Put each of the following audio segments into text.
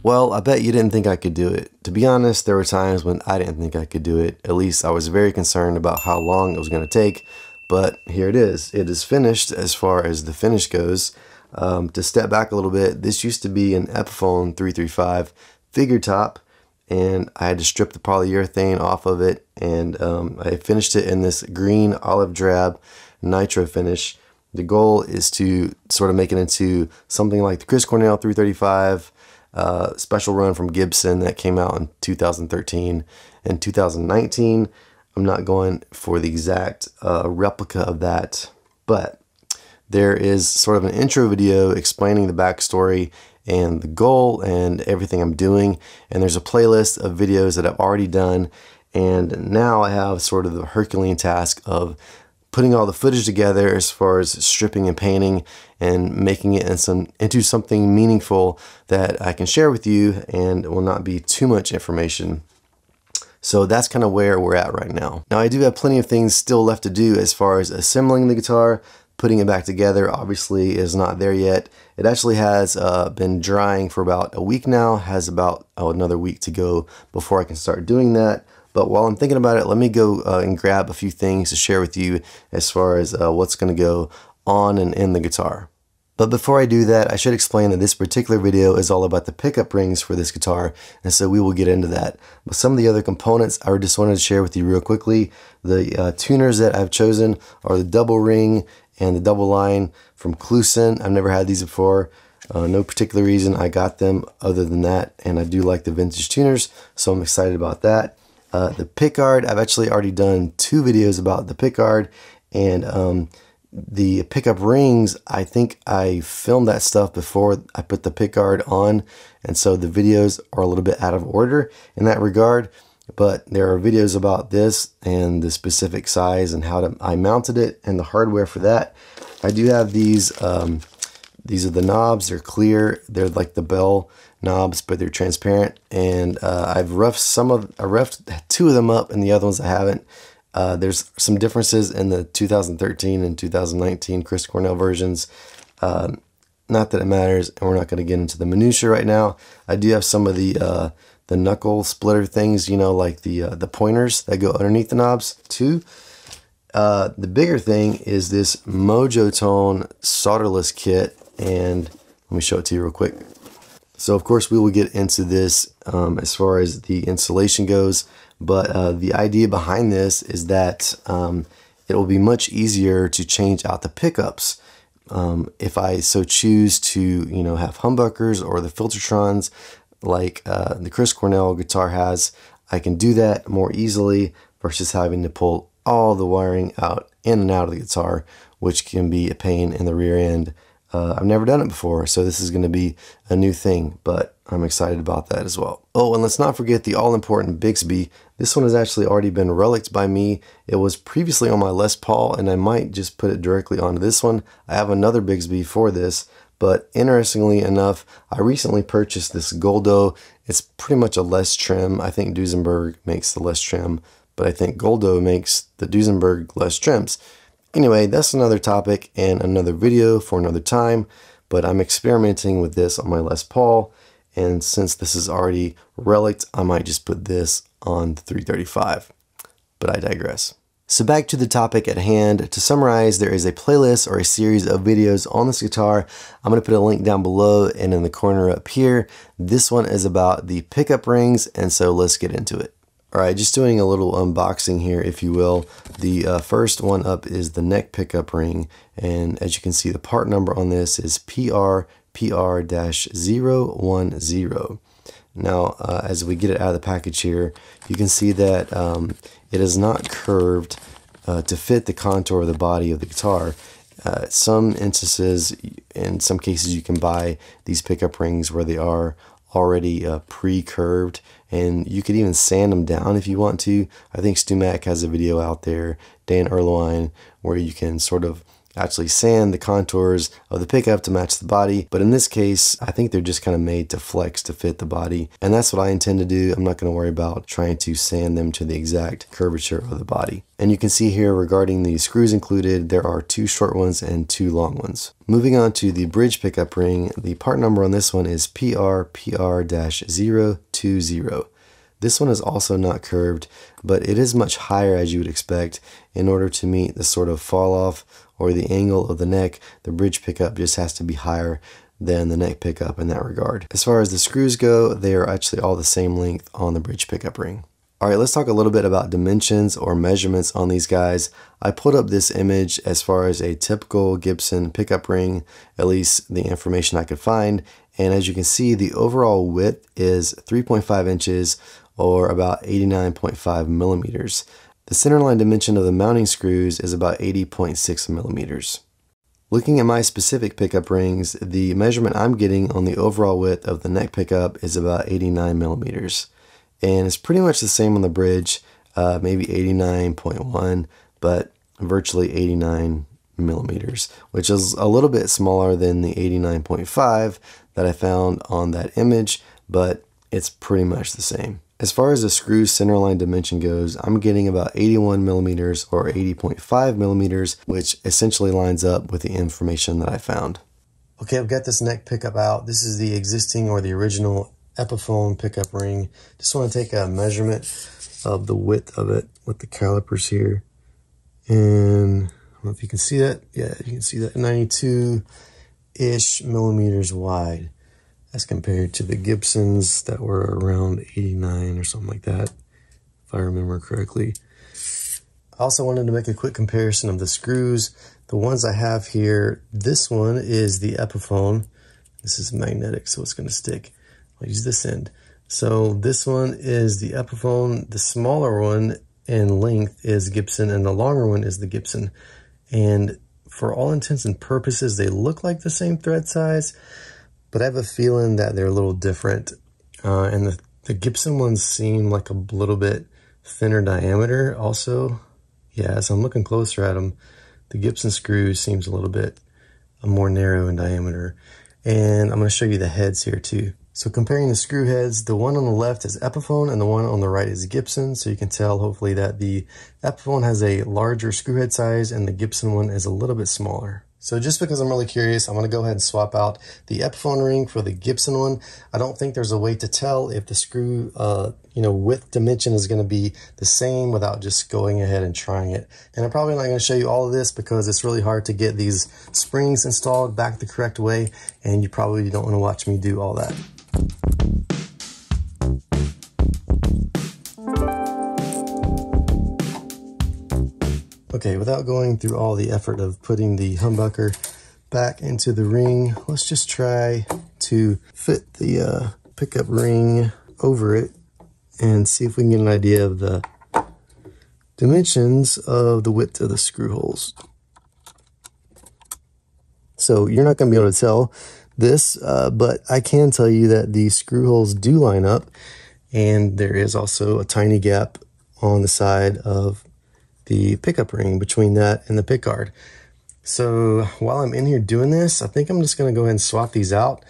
Well, I bet you didn't think I could do it. To be honest, there were times when I didn't think I could do it. At least I was very concerned about how long it was going to take. But here it is. It is finished as far as the finish goes. To step back a little bit, this used to be an Epiphone 335 figure top, and I had to strip the polyurethane off of it, and I finished it in this green olive drab nitro finish. The goal is to sort of make it into something like the Chris Cornell 335 special run from Gibson that came out in 2013 and 2019. I'm not going for the exact replica of that, but there is sort of an intro video explaining the backstory and the goal and everything I'm doing, and there's a playlist of videos that I've already done, and now I have sort of the Herculean task of putting all the footage together as far as stripping and painting and making it into something meaningful that I can share with you and will not be too much information. So that's kind of where we're at right now. Now I do have plenty of things still left to do as far as assembling the guitar. Putting it back together obviously is not there yet. It actually has been drying for about a week now, has about another week to go before I can start doing that. But while I'm thinking about it, let me go and grab a few things to share with you as far as what's going to go on and in the guitar. But before I do that, I should explain that this particular video is all about the pickup rings for this guitar, and so we will get into that. But some of the other components I just wanted to share with you real quickly. The tuners that I've chosen are the double ring and the double line from Clusen. I've never had these before. No particular reason I got them other than that, and I do like the vintage tuners, so I'm excited about that. The pickguard, I've actually already done 2 videos about the pickguard, and the pickup rings, I think I filmed that stuff before I put the pickguard on, and so the videos are a little bit out of order in that regard, but there are videos about this and the specific size and how I mounted it and the hardware for that. I do have these are the knobs. They're clear. They're like the bell knobs, but they're transparent, and I've roughed 2 of them up and the other ones I haven't. There's some differences in the 2013 and 2019 Chris Cornell versions. Not that it matters, and we're not going to get into the minutia right now. I do have some of the knuckle splitter things, you know, like the pointers that go underneath the knobs too. The bigger thing is this Mojo Tone solderless kit, and let me show it to you real quick. So of course we will get into this as far as the installation goes, but the idea behind this is that it will be much easier to change out the pickups. If I so choose to, you know, have humbuckers or the Filtertrons like the Chris Cornell guitar has, I can do that more easily versus having to pull all the wiring out in and out of the guitar, which can be a pain in the rear end. I've never done it before, so this is going to be a new thing, but I'm excited about that as well. Oh, and let's not forget the all-important Bixby. This one has actually already been relicked by me. It was previously on my Les Paul, and I might just put it directly onto this one. I have another Bixby for this, but interestingly enough, I recently purchased this Goldo. It's pretty much a Les trim. I think Duesenberg makes the Les trim, but I think Goldo makes the Duesenberg Les trims. Anyway, that's another topic and another video for another time, but I'm experimenting with this on my Les Paul, and since this is already relicked, I might just put this on the 335, but I digress. So back to the topic at hand. To summarize, there is a playlist or a series of videos on this guitar. I'm going to put a link down below and in the corner up here. This one is about the pickup rings, and so let's get into it. Alright, just doing a little unboxing here, if you will. The first one up is the neck pickup ring, and as you can see, the part number on this is PR-010. Now, as we get it out of the package here, you can see that it is not curved to fit the contour of the body of the guitar. Some instances, in some cases, you can buy these pickup rings where they are already pre-curved, and you could even sand them down if you want to. I think StuMac has a video out there, Dan Erlewine, where you can sort of actually sand the contours of the pickup to match the body. But in this case, I think they're just kind of made to flex to fit the body. And that's what I intend to do. I'm not going to worry about trying to sand them to the exact curvature of the body. And you can see here regarding the screws included, there are 2 short ones and 2 long ones. Moving on to the bridge pickup ring, the part number on this one is PRPR-020. This one is also not curved, but it is much higher as you would expect. In order to meet the sort of fall off or the angle of the neck, the bridge pickup just has to be higher than the neck pickup in that regard. As far as the screws go, they are actually all the same length on the bridge pickup ring. Alright, let's talk a little bit about dimensions or measurements on these guys. I pulled up this image as far as a typical Gibson pickup ring, at least the information I could find. And as you can see, the overall width is 3.5 inches or about 89.5 millimeters. The centerline dimension of the mounting screws is about 80.6 millimeters. Looking at my specific pickup rings, the measurement I'm getting on the overall width of the neck pickup is about 89 millimeters. And it's pretty much the same on the bridge, maybe 89.1, but virtually 89 millimeters, which is a little bit smaller than the 89.5 that I found on that image, but it's pretty much the same. As far as the screw centerline dimension goes, I'm getting about 81 millimeters or 80.5 millimeters, which essentially lines up with the information that I found. Okay, I've got this neck pickup out. This is the existing or the original Epiphone pickup ring. Just want to take a measurement of the width of it with the calipers here. And I don't know if you can see that. Yeah, you can see that 92-ish millimeters wide as compared to the Gibsons that were around 89 or something like that, if I remember correctly. I also wanted to make a quick comparison of the screws. The ones I have here, this one is the Epiphone. This is magnetic, so it's going to stick. I'll use this end. So this one is the Epiphone. The smaller one in length is Gibson, and the longer one is the Gibson. And for all intents and purposes, they look like the same thread size, but I have a feeling that they're a little different. And the Gibson ones seem like a little bit thinner diameter also. Yeah, as I'm looking closer at them, the Gibson screw seems a little bit more narrow in diameter. And I'm going to show you the heads here too. So comparing the screw heads, the one on the left is Epiphone and the one on the right is Gibson. So you can tell hopefully that the Epiphone has a larger screw head size and the Gibson one is a little bit smaller. So just because I'm really curious, I'm going to go ahead and swap out the Epiphone ring for the Gibson one. I don't think there's a way to tell if the screw width dimension is going to be the same without just going ahead and trying it. And I'm probably not going to show you all of this because it's really hard to get these springs installed back the correct way, and you probably don't want to watch me do all that. Okay, without going through all the effort of putting the humbucker back into the ring, let's just try to fit the pickup ring over it and see if we can get an idea of the dimensions of the width of the screw holes. So you're not going to be able to tell this, but I can tell you that the screw holes do line up, and there is also a tiny gap on the side of the pickup ring between that and the pick guard. So while I'm in here doing this, I think I'm just going to go ahead and swap these out,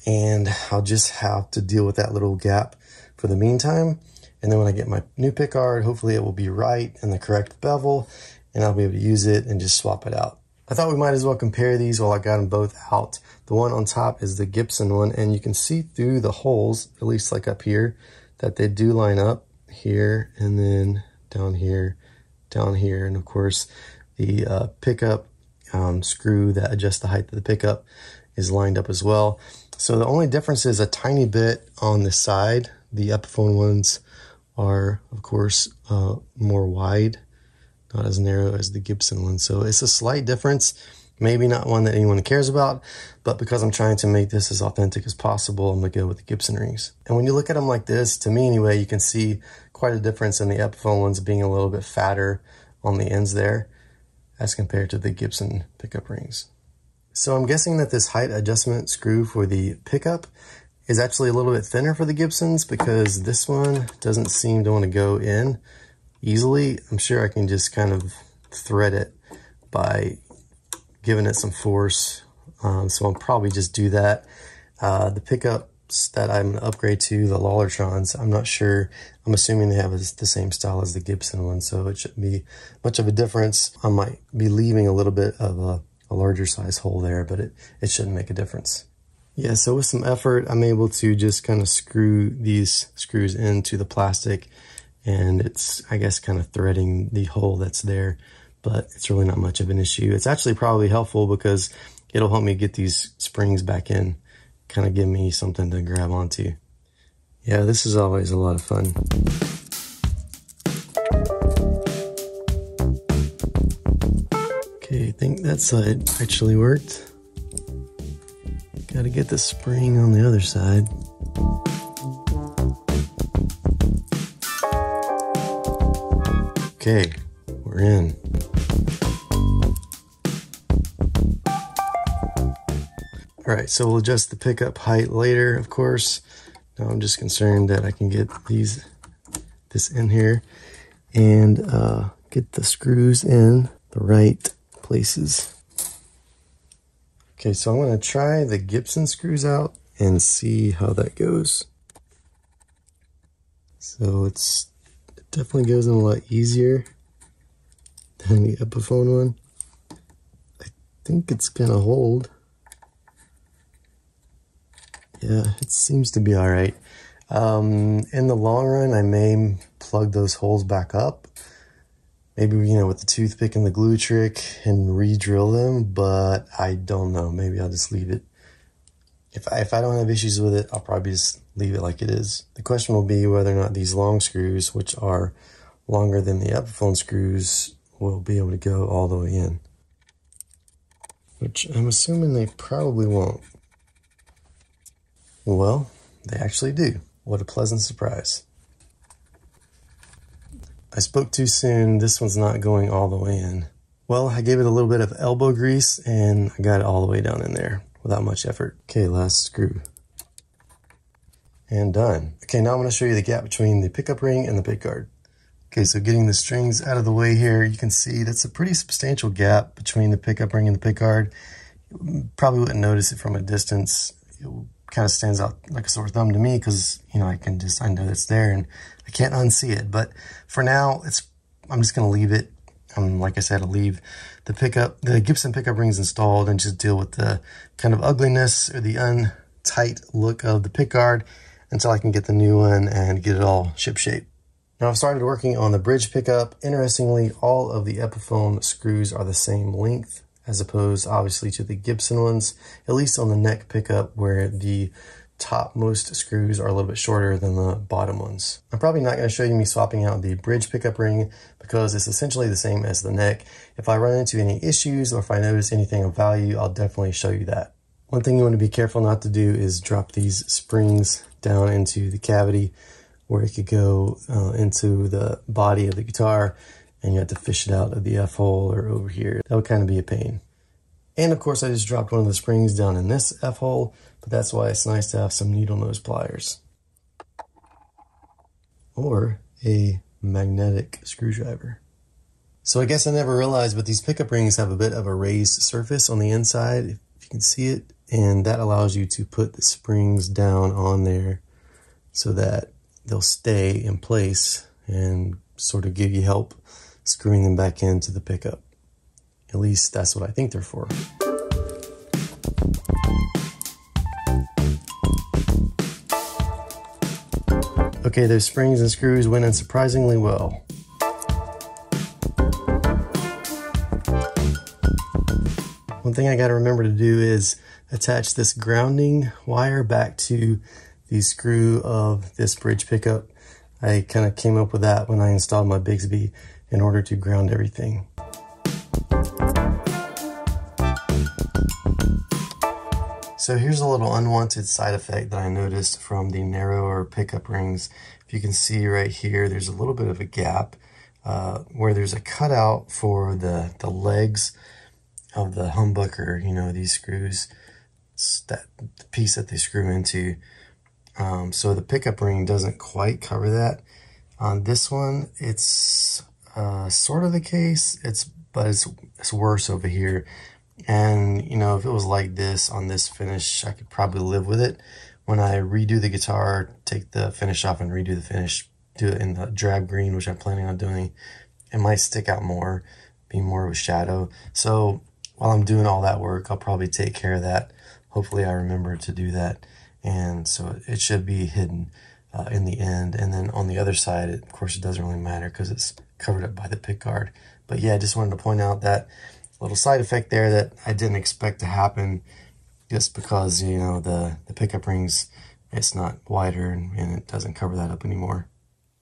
and I'll just have to deal with that little gap for the meantime. And then when I get my new pick guard, hopefully it will be right and the correct bevel, and I'll be able to use it and just swap it out. I thought we might as well compare these while I got them both out. The one on top is the Gibson one, and you can see through the holes, at least like up here, that they do line up here and then down here, and of course the pickup screw that adjusts the height of the pickup is lined up as well. So the only difference is a tiny bit on the side. The Epiphone ones are, of course, more wide, not as narrow as the Gibson one. So it's a slight difference, maybe not one that anyone cares about, but because I'm trying to make this as authentic as possible, I'm going to go with the Gibson rings. And when you look at them like this, to me anyway, you can see quite a difference in the Epiphone ones being a little bit fatter on the ends there as compared to the Gibson pickup rings. So I'm guessing that this height adjustment screw for the pickup is actually a little bit thinner for the Gibsons because this one doesn't seem to want to go in easily. I'm sure I can just kind of thread it by giving it some force. So I'll probably just do that. The pickups that I'm going to upgrade to, the Lollertrons, I'm not sure. I'm assuming they have the same style as the Gibson one, so it shouldn't be much of a difference. I might be leaving a little bit of a larger size hole there, but it shouldn't make a difference. Yeah, so with some effort, I'm able to just kind of screw these screws into the plastic, and it's, I guess, kind of threading the hole that's there, but it's really not much of an issue. It's actually probably helpful because it'll help me get these springs back in, kind of give me something to grab onto. Yeah, this is always a lot of fun. Okay, I think that side actually worked. Gotta get the spring on the other side. Okay, we're in. All right, so we'll adjust the pickup height later, of course. Now I'm just concerned that I can get this in here and get the screws in the right places. Okay, so I'm going to try the Gibson screws out and see how that goes. So it definitely goes in a lot easier than the Epiphone one. I think it's going to hold. Yeah, it seems to be all right. In the long run, I may plug those holes back up. Maybe, with the toothpick and the glue trick and re-drill them, but I don't know. Maybe I'll just leave it. If I don't have issues with it, I'll probably just leave it like it is. The question will be whether or not these long screws, which are longer than the Epiphone screws, will be able to go all the way in. Which I'm assuming they probably won't. Well, they actually do. What a pleasant surprise. I spoke too soon. This one's not going all the way in. Well, I gave it a little bit of elbow grease and I got it all the way down in there without much effort. Okay, last screw. And done. Okay, now I'm going to show you the gap between the pickup ring and the pickguard. Okay, so getting the strings out of the way here, you can see that's a pretty substantial gap between the pickup ring and the pickguard. You probably wouldn't notice it from a distance. It kind of stands out like a sore thumb to me because, I know it's there and I can't unsee it. But for now, I'm just going to leave it. Like I said, I'll leave the Gibson pickup rings installed and just deal with the kind of ugliness or the untight look of the pickguard until I can get the new one and get it all shipshape. Now I've started working on the bridge pickup. Interestingly, all of the Epiphone screws are the same length as opposed obviously to the Gibson ones, at least on the neck pickup where the topmost screws are a little bit shorter than the bottom ones. I'm probably not going to show you me swapping out the bridge pickup ring because it's essentially the same as the neck. If I run into any issues or if I notice anything of value, I'll definitely show you that. One thing you want to be careful not to do is drop these springs down into the cavity where it could go into the body of the guitar and you have to fish it out of the F-hole or over here. That would kind of be a pain. And of course I just dropped one of the springs down in this F-hole, but that's why it's nice to have some needle nose pliers. Or a magnetic screwdriver. So I guess I never realized, but these pickup rings have a bit of a raised surface on the inside, if you can see it, and that allows you to put the springs down on there so that they'll stay in place and sort of give you help screwing them back into the pickup. At least that's what I think they're for. Okay, those springs and screws went in surprisingly well. One thing I got to remember to do is attach this grounding wire back to the screw of this bridge pickup. I kind of came up with that when I installed my Bigsby in order to ground everything. So here's a little unwanted side effect that I noticed from the narrower pickup rings. If you can see right here, there's a little bit of a gap where there's a cutout for the legs of the humbucker, these screws, it's that piece that they screw into. So the pickup ring doesn't quite cover that. On this one, it's sort of the case, but it's worse over here. And, you know, if it was like this on this finish, I could probably live with it. When I redo the guitar, take the finish off and redo the finish, do it in the drab green, which I'm planning on doing, it might stick out more, be more of a shadow. So while I'm doing all that work, I'll probably take care of that. Hopefully I remember to do that. And so it should be hidden in the end. And then on the other side, of course, it doesn't really matter because it's covered up by the pickguard. But yeah, I just wanted to point out that little side effect there that I didn't expect to happen, just because, you know, the pickup rings, it's not wider and it doesn't cover that up anymore.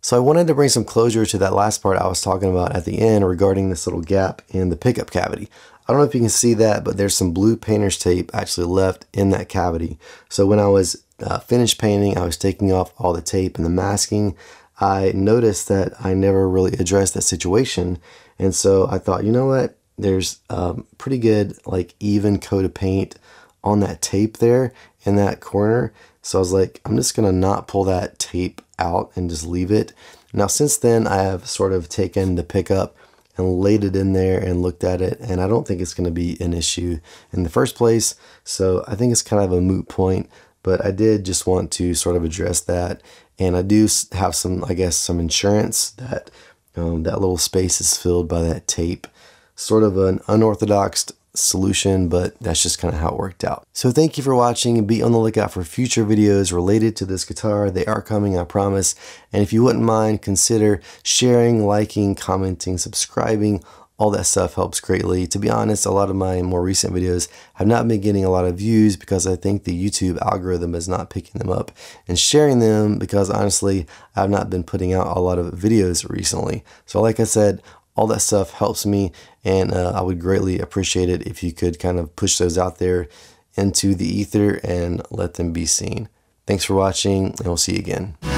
So I wanted to bring some closure to that last part I was talking about at the end regarding this little gap in the pickup cavity. I don't know if you can see that, but there's some blue painter's tape actually left in that cavity. So when I was finished painting, I was taking off all the tape and the masking. I noticed that I never really addressed that situation. And so I thought, you know what? There's pretty good, like, even coat of paint on that tape there in that corner. So I was like, I'm just gonna not pull that tape out and just leave it. Now, since then, I have sort of taken the pickup and laid it in there and looked at it, and I don't think it's gonna be an issue in the first place. So I think it's kind of a moot point, but I did just want to sort of address that. And I do have some, I guess, some insurance that that little space is filled by that tape. Sort of an unorthodox solution, but that's just kind of how it worked out. So thank you for watching, and be on the lookout for future videos related to this guitar. They are coming, I promise. And if you wouldn't mind, consider sharing, liking, commenting, subscribing. All that stuff helps greatly. To be honest, a lot of my more recent videos have not been getting a lot of views because I think the YouTube algorithm is not picking them up and sharing them, because honestly, I've not been putting out a lot of videos recently. So like I said, all that stuff helps me, and I would greatly appreciate it if you could kind of push those out there into the ether and let them be seen. Thanks for watching, and we'll see you again.